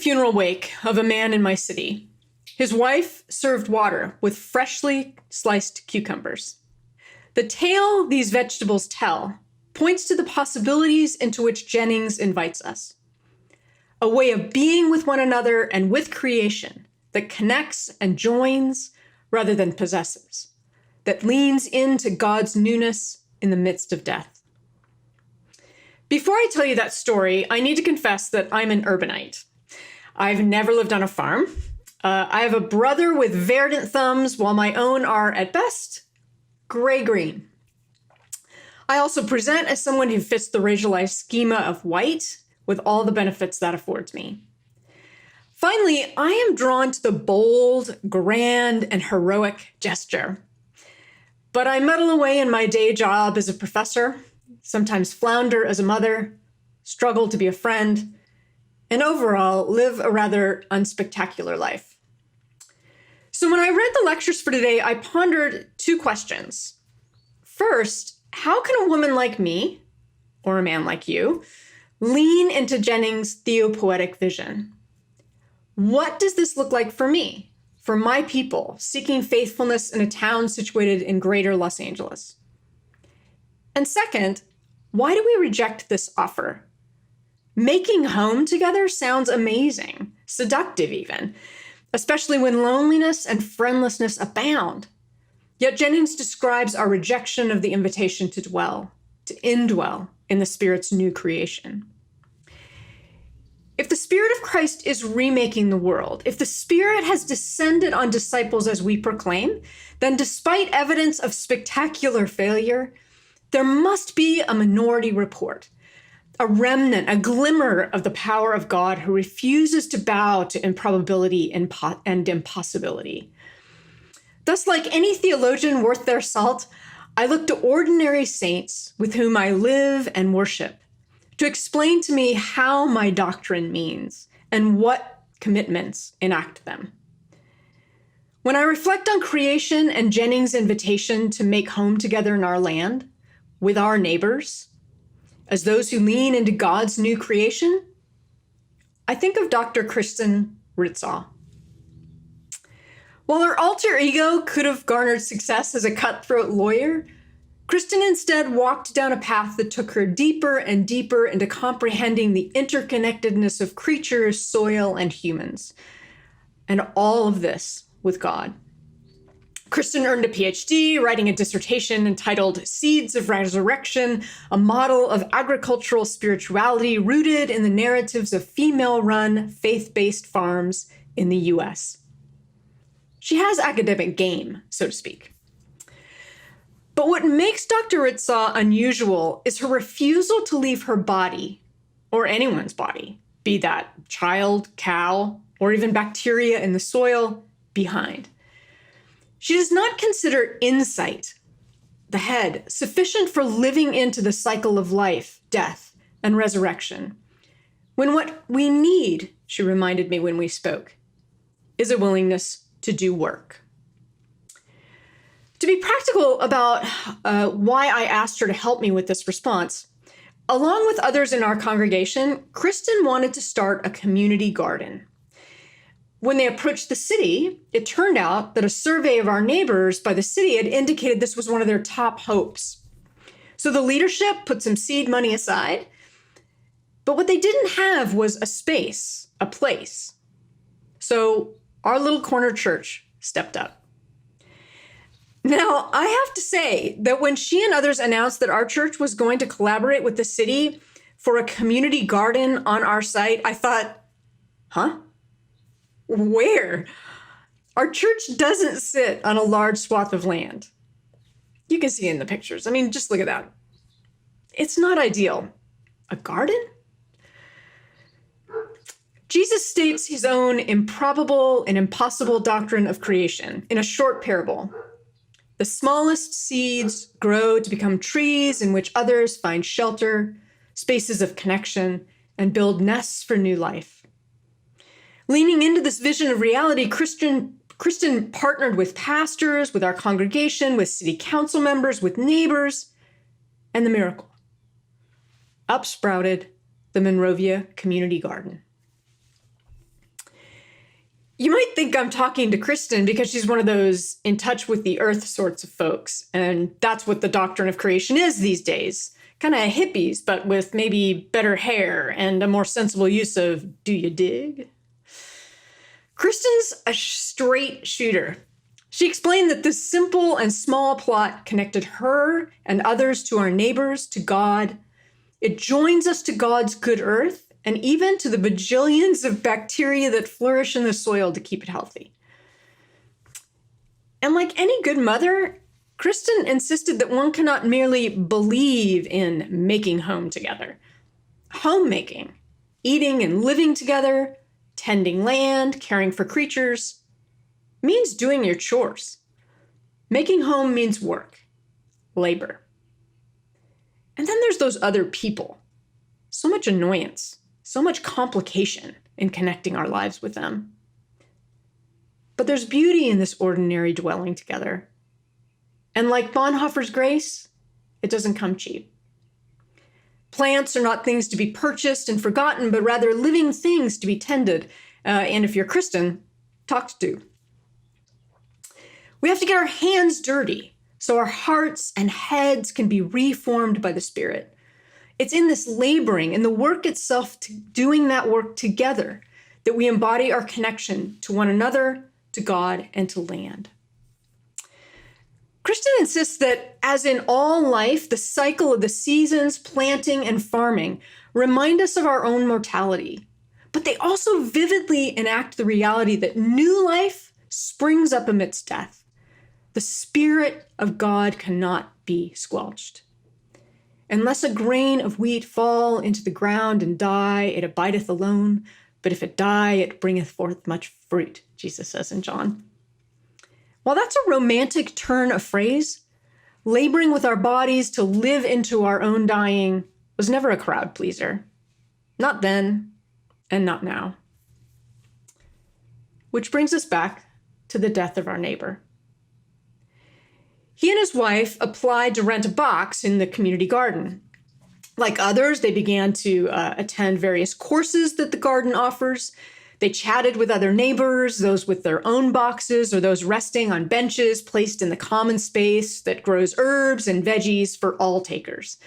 funeral wake of a man in my city. His wife served water with freshly sliced cucumbers. The tale these vegetables tell points to the possibilities into which Jennings invites us. A way of being with one another and with creation that connects and joins rather than possesses, that leans into God's newness in the midst of death. Before I tell you that story, I need to confess that I'm an urbanite. I've never lived on a farm. I have a brother with verdant thumbs, while my own are, at best, gray-green. I also present as someone who fits the racialized schema of white, with all the benefits that affords me. Finally, I am drawn to the bold, grand, and heroic gesture. But I muddle away in my day job as a professor, sometimes flounder as a mother, struggle to be a friend, and overall live a rather unspectacular life. So when I read the lectures for today, I pondered two questions. First, how can a woman like me, or a man like you, lean into Jennings' theopoetic vision? What does this look like for me, for my people, seeking faithfulness in a town situated in greater Los Angeles? And second, why do we reject this offer? Making home together sounds amazing, seductive even, especially when loneliness and friendlessness abound. Yet Jennings describes our rejection of the invitation to dwell, to indwell in the Spirit's new creation. If the Spirit of Christ is remaking the world, if the Spirit has descended on disciples as we proclaim, then despite evidence of spectacular failure, there must be a minority report, a remnant, a glimmer of the power of God who refuses to bow to improbability and impossibility. Thus, like any theologian worth their salt, I look to ordinary saints with whom I live and worship to explain to me how my doctrine means and what commitments enact them. When I reflect on creation and Jennings' invitation to make home together in our land, with our neighbors, as those who lean into God's new creation, I think of Dr. Kristen Ritzah. While her alter ego could have garnered success as a cutthroat lawyer, Kristen instead walked down a path that took her deeper and deeper into comprehending the interconnectedness of creatures, soil, and humans. And all of this with God. Kristen earned a PhD, writing a dissertation entitled Seeds of Resurrection, a model of agricultural spirituality rooted in the narratives of female-run, faith-based farms in the U.S. She has academic game, so to speak. But what makes Dr. Ritzah unusual is her refusal to leave her body, or anyone's body, be that child, cow, or even bacteria in the soil, behind. She does not consider insight, the head, sufficient for living into the cycle of life, death, and resurrection. When what we need, she reminded me when we spoke, is a willingness to do work. To be practical about why I asked her to help me with this response, along with others in our congregation, Kristen wanted to start a community garden. When they approached the city, it turned out that a survey of our neighbors by the city had indicated this was one of their top hopes. So the leadership put some seed money aside, but what they didn't have was a space, a place. So our little corner church stepped up. Now, I have to say that when she and others announced that our church was going to collaborate with the city for a community garden on our site, I thought, huh? Where? Our church doesn't sit on a large swath of land. You can see in the pictures. I mean, just look at that. It's not ideal. A garden? Jesus states his own improbable and impossible doctrine of creation in a short parable. The smallest seeds grow to become trees in which others find shelter, spaces of connection, and build nests for new life. Leaning into this vision of reality, Kristen partnered with pastors, with our congregation, with city council members, with neighbors, and the miracle. Up sprouted the Monrovia Community Garden. You might think I'm talking to Kristen because she's one of those in touch with the earth sorts of folks, and that's what the doctrine of creation is these days. Kind of hippies, but with maybe better hair and a more sensible use of "do you dig?" Kristen's a straight shooter. She explained that this simple and small plot connected her and others to our neighbors, to God. It joins us to God's good earth, and even to the bajillions of bacteria that flourish in the soil to keep it healthy. And like any good mother, Kristen insisted that one cannot merely believe in making home together. Homemaking, eating and living together, tending land, caring for creatures, means doing your chores. Making home means work, labor. And then there's those other people. So much annoyance, so much complication in connecting our lives with them. But there's beauty in this ordinary dwelling together. And like Bonhoeffer's grace, it doesn't come cheap. Plants are not things to be purchased and forgotten, but rather living things to be tended. And if you're Kristen, talked to. We have to get our hands dirty so our hearts and heads can be reformed by the Spirit. It's in this laboring, in the work itself, doing that work together, that we embody our connection to one another, to God, and to land. Kristen insists that, as in all life, the cycle of the seasons, planting and farming, remind us of our own mortality. But they also vividly enact the reality that new life springs up amidst death. The Spirit of God cannot be squelched. Unless a grain of wheat fall into the ground and die, it abideth alone. But if it die, it bringeth forth much fruit, Jesus says in John. While that's a romantic turn of phrase, laboring with our bodies to live into our own dying was never a crowd pleaser. Not then, and not now. Which brings us back to the death of our neighbor. He and his wife applied to rent a box in the community garden. Like others, they began to attend various courses that the garden offers. They chatted with other neighbors, those with their own boxes or those resting on benches placed in the common space that grows herbs and veggies for all takers.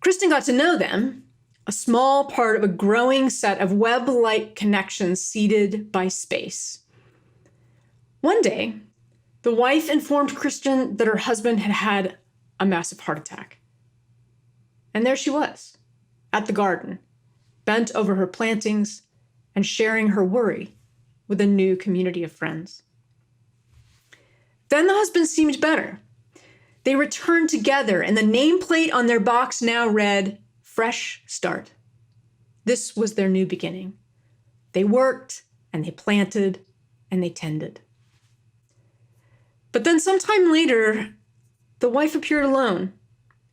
Kristen got to know them, a small part of a growing set of web-like connections seeded by space. One day, the wife informed Kristen that her husband had had a massive heart attack. And there she was, at the garden, bent over her plantings and sharing her worry with a new community of friends. Then the husband seemed better. They returned together, and the nameplate on their box now read, "Fresh Start." This was their new beginning. They worked, and they planted, and they tended. But then sometime later, the wife appeared alone,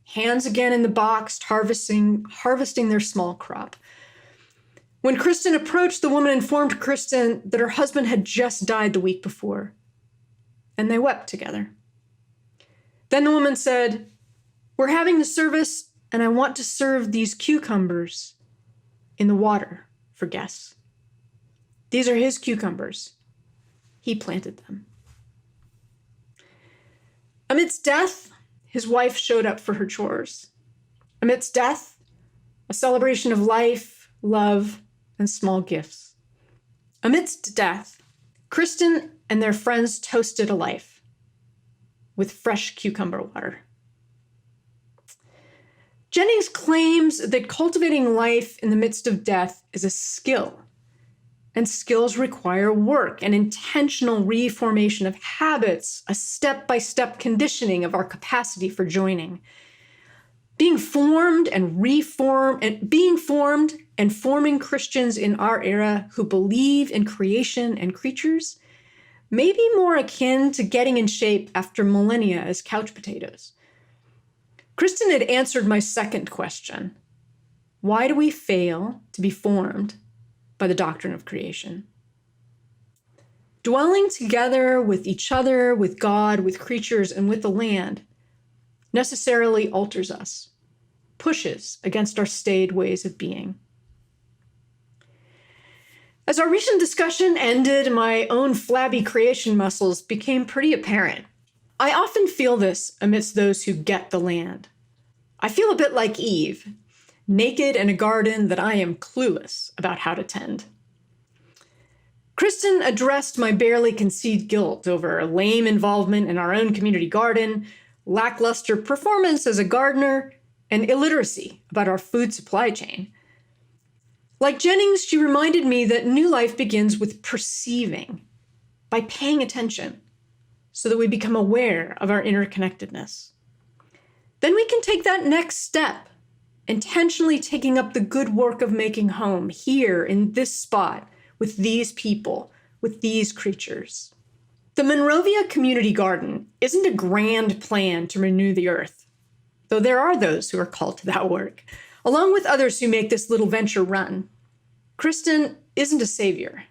hands again in the box, harvesting their small crop. When Kristen approached, the woman informed Kristen that her husband had just died the week before, and they wept together. Then the woman said, "We're having the service, and I want to serve these cucumbers in the water for guests. These are his cucumbers. He planted them." Amidst death, his wife showed up for her chores. Amidst death, a celebration of life, love, and small gifts. Amidst death, Kristen and their friends toasted a life with fresh cucumber water. Jennings claims that cultivating life in the midst of death is a skill, and skills require work and intentional reformation of habits, a step-by-step conditioning of our capacity for joining. Being formed and forming Christians in our era who believe in creation and creatures may be more akin to getting in shape after millennia as couch potatoes. Kristen had answered my second question. Why do we fail to be formed by the doctrine of creation? Dwelling together with each other, with God, with creatures, and with the land necessarily alters us, pushes against our staid ways of being. As our recent discussion ended, my own flabby creation muscles became pretty apparent. I often feel this amidst those who get the land. I feel a bit like Eve, naked in a garden that I am clueless about how to tend. Kristen addressed my barely concealed guilt over lame involvement in our own community garden, lackluster performance as a gardener, and illiteracy about our food supply chain. Like Jennings, she reminded me that new life begins with perceiving, by paying attention, so that we become aware of our interconnectedness. Then we can take that next step, intentionally taking up the good work of making home here in this spot, with these people, with these creatures. The Monrovia Community Garden isn't a grand plan to renew the earth, though there are those who are called to that work, along with others who make this little venture run. Kristen isn't a savior,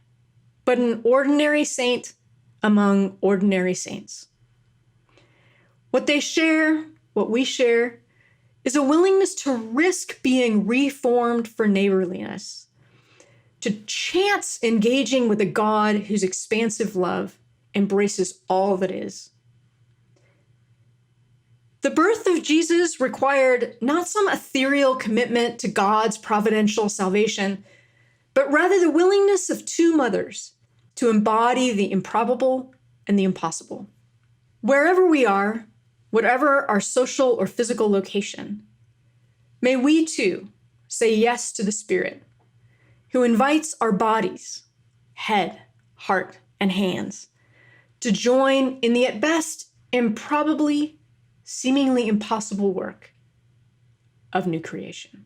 but an ordinary saint among ordinary saints. What they share, what we share, is a willingness to risk being reformed for neighborliness, to chance engaging with a God whose expansive love embraces all that is. The birth of Jesus required not some ethereal commitment to God's providential salvation, but rather the willingness of two mothers to embody the improbable and the impossible. Wherever we are, whatever our social or physical location, may we too say yes to the Spirit, who invites our bodies, head, heart, and hands, to join in the at best improbably, seemingly impossible work of new creation.